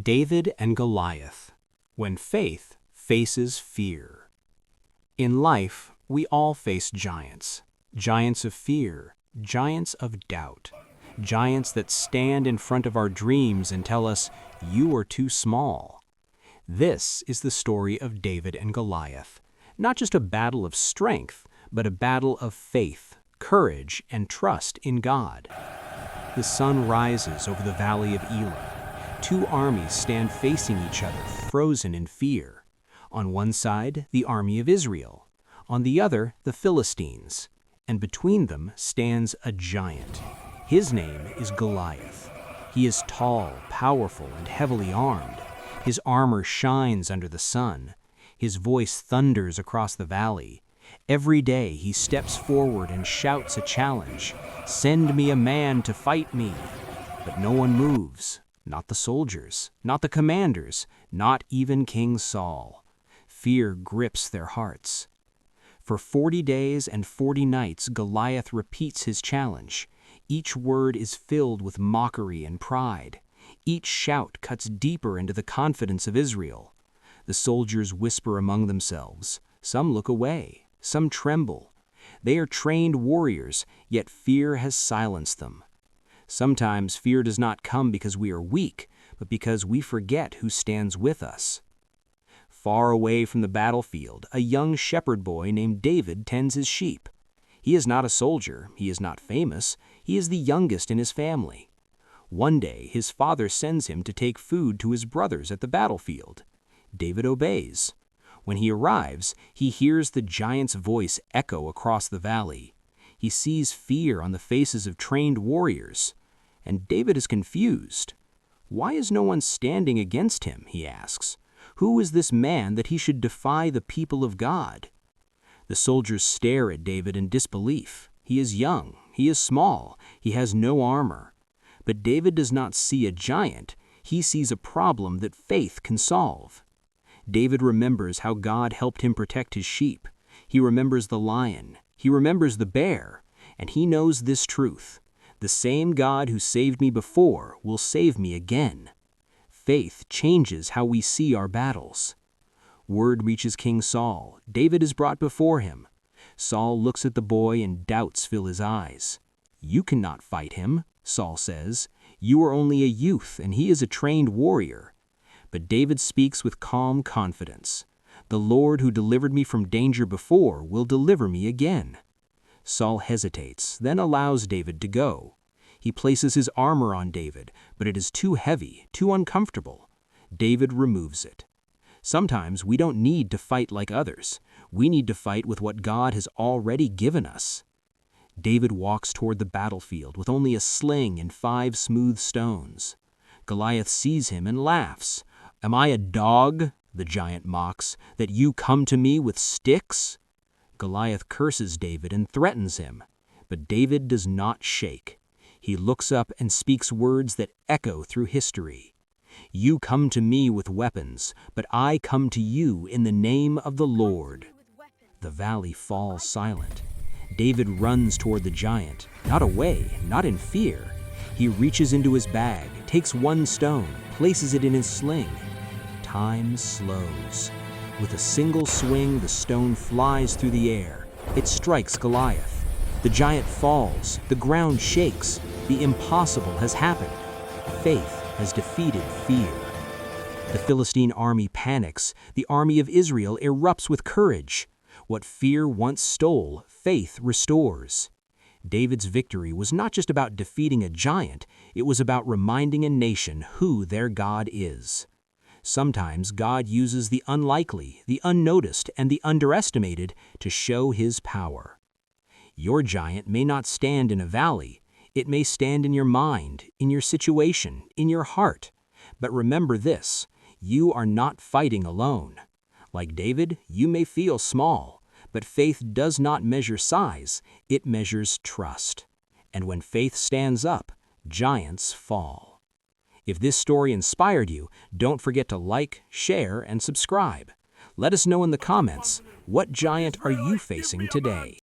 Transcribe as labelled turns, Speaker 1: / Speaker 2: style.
Speaker 1: David and Goliath, when faith faces fear. In life, we all face giants. Giants of fear, giants of doubt. Giants that stand in front of our dreams and tell us, "You are too small." This is the story of David and Goliath. Not just a battle of strength, but a battle of faith, courage, and trust in God. The sun rises over the Valley of Elah. Two armies stand facing each other, frozen in fear. On one side, the army of Israel. On the other, the Philistines. And between them stands a giant. His name is Goliath. He is tall, powerful, and heavily armed. His armor shines under the sun. His voice thunders across the valley. Every day he steps forward and shouts a challenge. "Send me a man to fight me." But no one moves. Not the soldiers, not the commanders, not even King Saul. Fear grips their hearts. For 40 days and 40 nights, Goliath repeats his challenge. Each word is filled with mockery and pride. Each shout cuts deeper into the confidence of Israel. The soldiers whisper among themselves. Some look away, some tremble. They are trained warriors, yet fear has silenced them. Sometimes fear does not come because we are weak, but because we forget who stands with us. Far away from the battlefield, a young shepherd boy named David tends his sheep. He is not a soldier, he is not famous, he is the youngest in his family. One day, his father sends him to take food to his brothers at the battlefield. David obeys. When he arrives, he hears the giant's voice echo across the valley. He sees fear on the faces of trained warriors. And David is confused. Why is no one standing against him, he asks. Who is this man that he should defy the people of God? The soldiers stare at David in disbelief. He is young, he is small, he has no armor. But David does not see a giant, he sees a problem that faith can solve. David remembers how God helped him protect his sheep. He remembers the lion, he remembers the bear, and he knows this truth. The same God who saved me before will save me again. Faith changes how we see our battles. Word reaches King Saul. David is brought before him. Saul looks at the boy and doubts fill his eyes. "You cannot fight him," Saul says. "You are only a youth, and he is a trained warrior." But David speaks with calm confidence. "The Lord who delivered me from danger before will deliver me again." Saul hesitates, then allows David to go. He places his armor on David, but it is too heavy, too uncomfortable. David removes it. Sometimes we don't need to fight like others. We need to fight with what God has already given us. David walks toward the battlefield with only a sling and 5 smooth stones. Goliath sees him and laughs. "Am I a dog," the giant mocks, "that you come to me with sticks?" Goliath curses David and threatens him, but David does not shake. He looks up and speaks words that echo through history. "You come to me with weapons, but I come to you in the name of the Lord." The valley falls silent. David runs toward the giant, not away, not in fear. He reaches into his bag, takes 1 stone, places it in his sling. Time slows. With a single swing, the stone flies through the air. It strikes Goliath. The giant falls. The ground shakes. The impossible has happened. Faith has defeated fear. The Philistine army panics. The army of Israel erupts with courage. What fear once stole, faith restores. David's victory was not just about defeating a giant, it was about reminding a nation who their God is. Sometimes God uses the unlikely, the unnoticed, and the underestimated to show his power. Your giant may not stand in a valley. It may stand in your mind, in your situation, in your heart. But remember this, you are not fighting alone. Like David, you may feel small, but faith does not measure size, it measures trust. And when faith stands up, giants fall. If this story inspired you, don't forget to like, share, and subscribe. Let us know in the comments, what giant are you facing today?